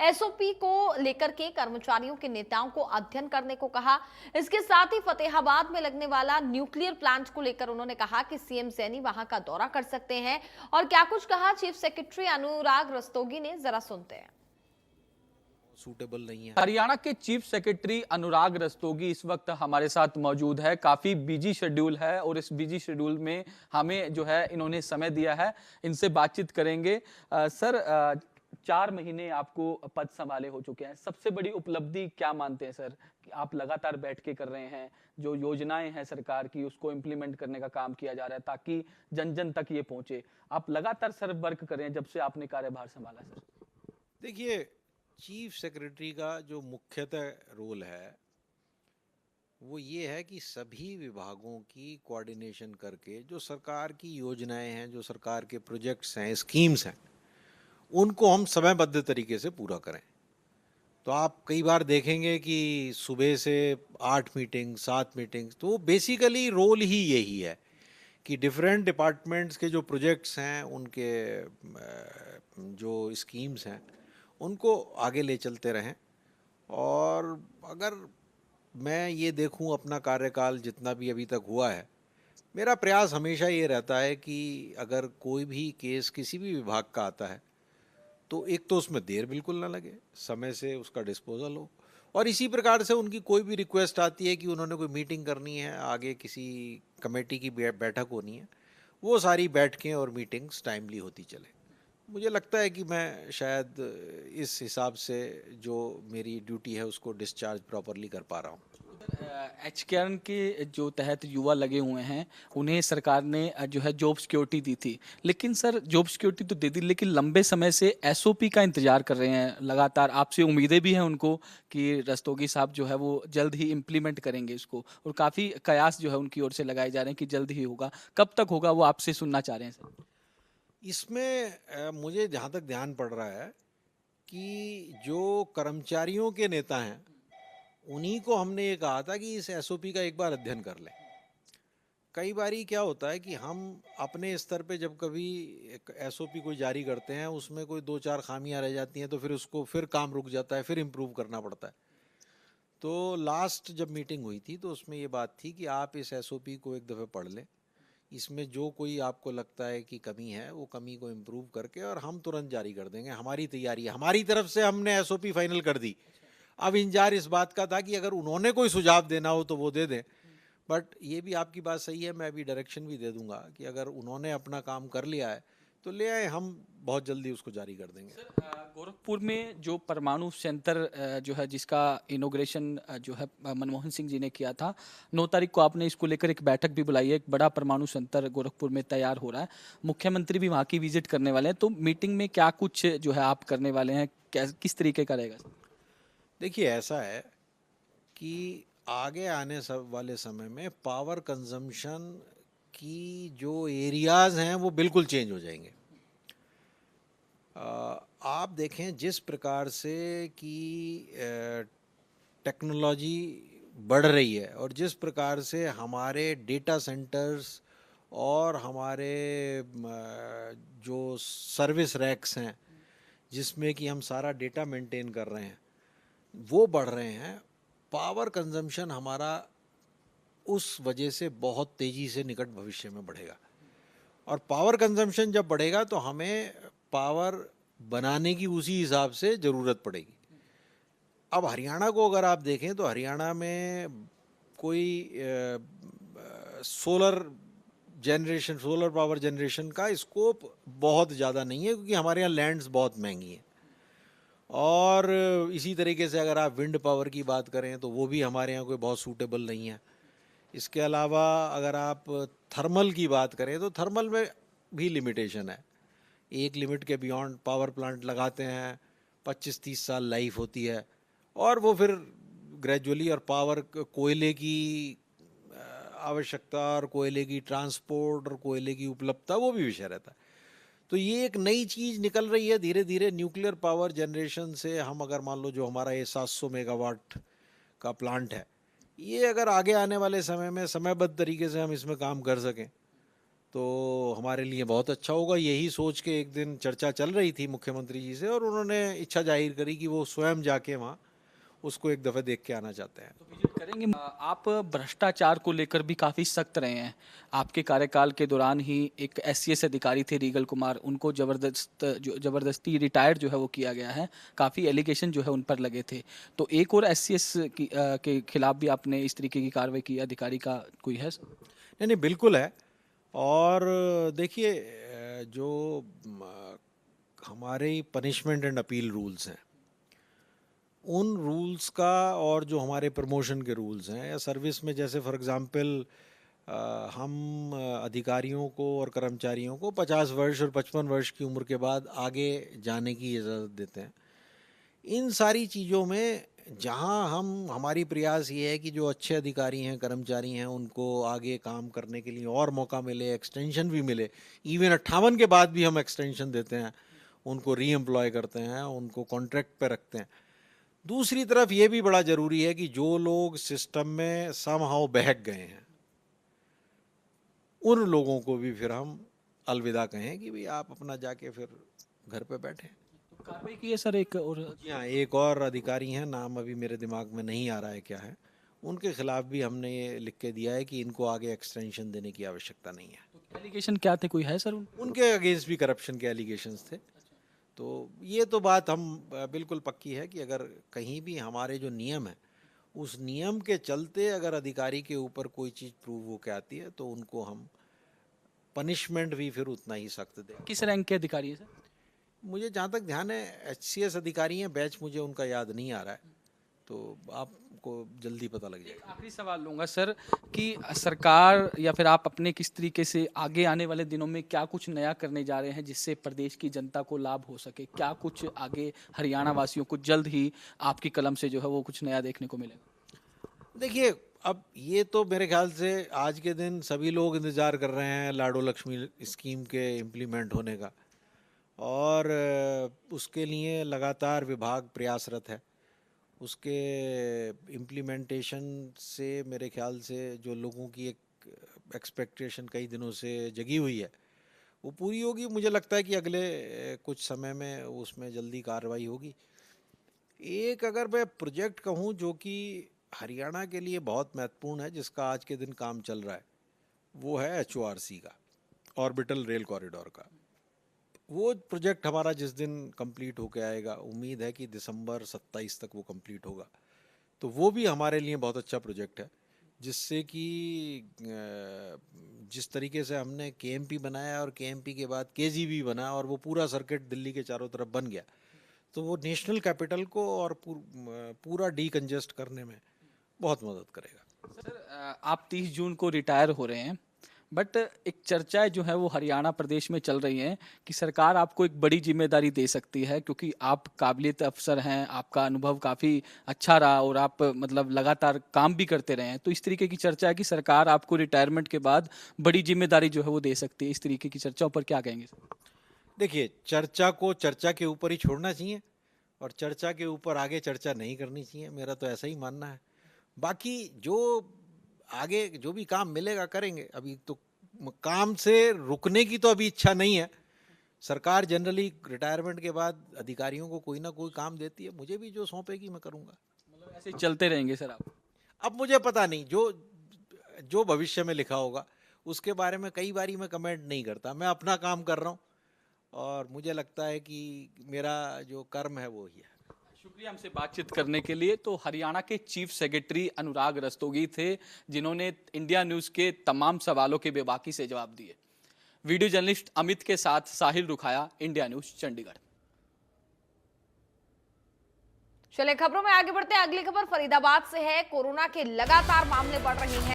SOP को लेकर के कर्मचारियों के नेताओं को अध्ययन करने को कहा। इसके साथ ही फतेहाबाद में लगने वाला न्यूक्लियर प्लांट को लेकर उन्होंने कहा कि सीएम सैनी वहां का दौरा कर सकते हैं। और क्या कुछ कहा चीफ सेक्रेटरी अनुराग रस्तोगी ने, जरा सुनते हैं। सूटेबल नहीं है। हरियाणा के चीफ सेक्रेटरी अनुराग रस्तोगी इस वक्त हमारे साथ मौजूद है। काफी बिजी शेड्यूल है और इस बिजी शेड्यूल में हमें जो है इन्होंने समय दिया है, इनसे बातचीत करेंगे। सर, 4 महीने आपको पद संभाले हो चुके हैं, सबसे बड़ी उपलब्धि क्या मानते हैं सर? कि आप लगातार बैठ के कर रहे हैं, जो योजनाएं हैं सरकार की उसको इम्प्लीमेंट करने का काम किया जा रहा है ताकि जन जन तक ये पहुंचे। आप लगातार सर वर्क कर रहे हैं जब से आपने कार्यभार संभाला सर। देखिए, चीफ सेक्रेटरी का जो मुख्यतः रोल है वो ये है कि सभी विभागों की कोऑर्डिनेशन करके जो सरकार की योजनाएं हैं, जो सरकार के प्रोजेक्ट्स हैं, स्कीम्स हैं, उनको हम समयबद्ध तरीके से पूरा करें। तो आप कई बार देखेंगे कि सुबह से 8 मीटिंग 7 मीटिंग्स, तो बेसिकली रोल ही यही है कि डिफरेंट डिपार्टमेंट्स के जो प्रोजेक्ट्स हैं, उनके जो स्कीम्स हैं, उनको आगे ले चलते रहें। और अगर मैं ये देखूं अपना कार्यकाल जितना भी अभी तक हुआ है, मेरा प्रयास हमेशा ये रहता है कि अगर कोई भी केस किसी भी विभाग का आता है तो एक तो उसमें देर बिल्कुल ना लगे, समय से उसका डिस्पोजल हो। और इसी प्रकार से उनकी कोई भी रिक्वेस्ट आती है कि उन्होंने कोई मीटिंग करनी है, आगे किसी कमेटी की बैठक होनी है, वो सारी बैठकें और मीटिंग्स टाइमली होती चले। मुझे लगता है कि मैं शायद इस हिसाब से जो मेरी ड्यूटी है उसको डिस्चार्ज प्रॉपरली कर पा रहा हूँ। एचकेआरएन के जो तहत युवा लगे हुए हैं, उन्हें सरकार ने जो है जॉब सिक्योरिटी दी थी। लेकिन सर, जॉब सिक्योरिटी तो दे दी, लेकिन लंबे समय से एसओपी का इंतजार कर रहे हैं लगातार। आपसे उम्मीदें भी हैं उनको कि रस्तोगी साहब जो है वो जल्द ही इम्प्लीमेंट करेंगे इसको, और काफ़ी कयास जो है उनकी ओर से लगाए जा रहे हैं कि जल्द ही होगा। कब तक होगा वो आपसे सुनना चाह रहे हैं सर। इसमें मुझे जहाँ तक ध्यान पड़ रहा है कि जो कर्मचारियों के नेता हैं, उन्हीं को हमने ये कहा था कि इस एसओपी का एक बार अध्ययन कर लें। कई बारी क्या होता है कि हम अपने स्तर पे जब कभी एक एसओपी कोई जारी करते हैं, उसमें कोई 2-4 खामियां रह जाती हैं, तो फिर उसको फिर काम रुक जाता है, फिर इम्प्रूव करना पड़ता है। तो लास्ट जब मीटिंग हुई थी तो उसमें ये बात थी कि आप इस एसओपी को एक दफ़े पढ़ लें, इसमें जो कोई आपको लगता है कि कमी है वो कमी को इम्प्रूव करके और हम तुरंत जारी कर देंगे। हमारी तैयारी है, हमारी तरफ से हमने एसओपी फाइनल कर दी। अब इंतजार इस बात का था कि अगर उन्होंने कोई सुझाव देना हो तो वो दे दें। बट ये भी आपकी बात सही है, मैं अभी डायरेक्शन भी दे दूंगा कि अगर उन्होंने अपना काम कर लिया है तो ले आए, हम बहुत जल्दी उसको जारी कर देंगे। गोरखपुर में जो परमाणु सेंटर जो है जिसका इनोग्रेशन जो है मनमोहन सिंह जी ने किया था, 9 तारीख को आपने इसको लेकर एक बैठक भी बुलाई है। एक बड़ा परमाणु सेंटर गोरखपुर में तैयार हो रहा है, मुख्यमंत्री भी वहाँ की विजिट करने वाले हैं। तो मीटिंग में क्या कुछ जो है आप करने वाले हैं, किस तरीके का रहेगा? देखिए, ऐसा है कि आगे आने वाले समय में पावर कंजम्पशन की जो एरियाज़ हैं वो बिल्कुल चेंज हो जाएंगे। आप देखें जिस प्रकार से कि टेक्नोलॉजी बढ़ रही है और जिस प्रकार से हमारे डेटा सेंटर्स और हमारे जो सर्विस रैक्स हैं जिसमें कि हम सारा डेटा मेंटेन कर रहे हैं, वो बढ़ रहे हैं। पावर कंजम्पशन हमारा उस वजह से बहुत तेज़ी से निकट भविष्य में बढ़ेगा, और पावर कंजम्पशन जब बढ़ेगा तो हमें पावर बनाने की उसी हिसाब से ज़रूरत पड़ेगी। अब हरियाणा को अगर आप देखें तो हरियाणा में कोई सोलर पावर जनरेशन का स्कोप बहुत ज़्यादा नहीं है, क्योंकि हमारे यहाँ लैंड्स बहुत महंगी हैं। और इसी तरीके से अगर आप विंड पावर की बात करें तो वो भी हमारे यहाँ कोई बहुत सूटेबल नहीं है। इसके अलावा अगर आप थर्मल की बात करें तो थर्मल में भी लिमिटेशन है। एक लिमिट के बियॉन्ड पावर प्लांट लगाते हैं, 25-30 साल लाइफ होती है, और वो फिर ग्रेजुअली, और पावर कोयले की आवश्यकता और कोयले की ट्रांसपोर्ट और कोयले की उपलब्धता, वो भी विषय रहता है। तो ये एक नई चीज़ निकल रही है धीरे धीरे। न्यूक्लियर पावर जनरेशन से हम अगर मान लो जो हमारा ये 700 मेगावाट का प्लांट है, ये अगर आगे आने वाले समय में समयबद्ध तरीके से हम इसमें काम कर सकें तो हमारे लिए बहुत अच्छा होगा। यही सोच के एक दिन चर्चा चल रही थी मुख्यमंत्री जी से, और उन्होंने इच्छा जाहिर करी कि वो स्वयं जाके वहाँ उसको एक दफ़े देख के आना चाहते हैं। तो विजिट करेंगे। आप भ्रष्टाचार को लेकर भी काफी सख्त रहे हैं। आपके कार्यकाल के दौरान ही एक एससीएस अधिकारी थे रीगल कुमार, उनको जबरदस्ती रिटायर्ड जो है वो किया गया है। काफी एलिगेशन जो है उन पर लगे थे। तो एक और एससीएस के खिलाफ भी आपने इस तरीके की कार्रवाई की, अधिकारी का कोई है? नहीं नहीं, बिल्कुल है। और देखिए, जो हमारे हमारे पनिशमेंट एंड अपील रूल्स हैं, उन रूल्स का, और जो हमारे प्रमोशन के रूल्स हैं या सर्विस में, जैसे फॉर एग्जांपल हम अधिकारियों को और कर्मचारियों को 50 वर्ष और 55 वर्ष की उम्र के बाद आगे जाने की इजाज़त देते हैं। इन सारी चीज़ों में जहां हमारी प्रयास ये है कि जो अच्छे अधिकारी हैं, कर्मचारी हैं, उनको आगे काम करने के लिए और मौका मिले, एक्सटेंशन भी मिले। इवन 58 के बाद भी हम एक्सटेंशन देते हैं, उनको री एम्प्लॉय करते हैं, उनको कॉन्ट्रैक्ट पे रखते हैं। दूसरी तरफ ये भी बड़ा ज़रूरी है कि जो लोग सिस्टम में समहाउ बहक गए हैं, उन लोगों को भी फिर हम अलविदा कहें कि भाई आप अपना जाके फिर घर पे बैठें। कार्रवाई की है सर एक और? जी हाँ, एक और अधिकारी हैं, नाम अभी मेरे दिमाग में नहीं आ रहा है क्या है, उनके खिलाफ भी हमने ये लिख के दिया है कि इनको आगे एक्सटेंशन देने की आवश्यकता नहीं है। एलिगेशन क्या थे, कोई है सर उनके अगेंस्ट भी करप्शन के एलिगेशंस थे। तो ये तो बात हम बिल्कुल पक्की है कि अगर कहीं भी हमारे जो नियम है, उस नियम के चलते अगर अधिकारी के ऊपर कोई चीज़ प्रूव होकर आती है, तो उनको हम पनिशमेंट भी फिर उतना ही सख्त दें। किस रैंक के अधिकारी है सर? मुझे जहाँ तक ध्यान है एचसीएस अधिकारी हैं, बैच मुझे उनका याद नहीं आ रहा है, तो आपको जल्दी पता लग जाएगा। आखिरी सवाल लूंगा सर कि सरकार या फिर आप अपने किस तरीके से आगे आने वाले दिनों में क्या कुछ नया करने जा रहे हैं जिससे प्रदेश की जनता को लाभ हो सके? क्या कुछ आगे हरियाणा वासियों को जल्द ही आपकी कलम से जो है वो कुछ नया देखने को मिलेगा? देखिए, अब ये तो मेरे ख्याल से आज के दिन सभी लोग इंतज़ार कर रहे हैं लाडो लक्ष्मी स्कीम के इम्प्लीमेंट होने का, और उसके लिए लगातार विभाग प्रयासरत है। उसके इम्प्लीमेंटेशन से मेरे ख्याल से जो लोगों की एक एक्सपेक्टेशन कई दिनों से जगी हुई है, वो पूरी होगी। मुझे लगता है कि अगले कुछ समय में उसमें जल्दी कार्रवाई होगी। एक अगर मैं प्रोजेक्ट कहूँ जो कि हरियाणा के लिए बहुत महत्वपूर्ण है, जिसका आज के दिन काम चल रहा है, वो है HORC का, ऑर्बिटल रेल कॉरिडोर का। वो प्रोजेक्ट हमारा जिस दिन कंप्लीट होके आएगा, उम्मीद है कि दिसंबर 27 तक वो कंप्लीट होगा, तो वो भी हमारे लिए बहुत अच्छा प्रोजेक्ट है, जिससे कि जिस तरीके से हमने KMP बनाया और KMP के बाद KGB बना और वो पूरा सर्किट दिल्ली के चारों तरफ बन गया, तो वो नेशनल कैपिटल को और पूरा डीकंजेस्ट करने में बहुत मदद करेगा। सर आप 30 जून को रिटायर हो रहे हैं, बट एक चर्चाएं जो है वो हरियाणा प्रदेश में चल रही हैं कि सरकार आपको एक बड़ी जिम्मेदारी दे सकती है, क्योंकि आप काबिलियत अफसर हैं, आपका अनुभव काफ़ी अच्छा रहा और आप मतलब लगातार काम भी करते रहे हैं। तो इस तरीके की चर्चा है कि सरकार आपको रिटायरमेंट के बाद बड़ी जिम्मेदारी जो है वो दे सकती है। इस तरीके की चर्चाओं पर क्या कहेंगे सर? देखिए, चर्चा को चर्चा के ऊपर ही छोड़ना चाहिए और चर्चा के ऊपर आगे चर्चा नहीं करनी चाहिए, मेरा तो ऐसा ही मानना है। बाकी जो आगे जो भी काम मिलेगा करेंगे। अभी तो काम से रुकने की तो अभी इच्छा नहीं है। सरकार जनरली रिटायरमेंट के बाद अधिकारियों को कोई ना कोई काम देती है, मुझे भी जो सौंपेगी मैं करूँगा। मतलब ऐसे चलते रहेंगे सर आप? अब मुझे पता नहीं, जो भविष्य में लिखा होगा उसके बारे में कई बारी मैं कमेंट नहीं करता। मैं अपना काम कर रहा हूँ और मुझे लगता है कि मेरा जो कर्म है वो ही है। शुक्रिया हमसे बातचीत करने के लिए। तो हरियाणा के चीफ सेक्रेटरी अनुराग रस्तोगी थे, जिन्होंने इंडिया न्यूज़ के तमाम सवालों के बेबाकी से जवाब दिए। वीडियो जर्नलिस्ट अमित के साथ साहिल रुखाया, इंडिया न्यूज़ चंडीगढ़। चलिए खबरों में आगे बढ़ते हैं। अगली खबर फरीदाबाद से है। कोरोना के लगातार मामले बढ़ रहे हैं।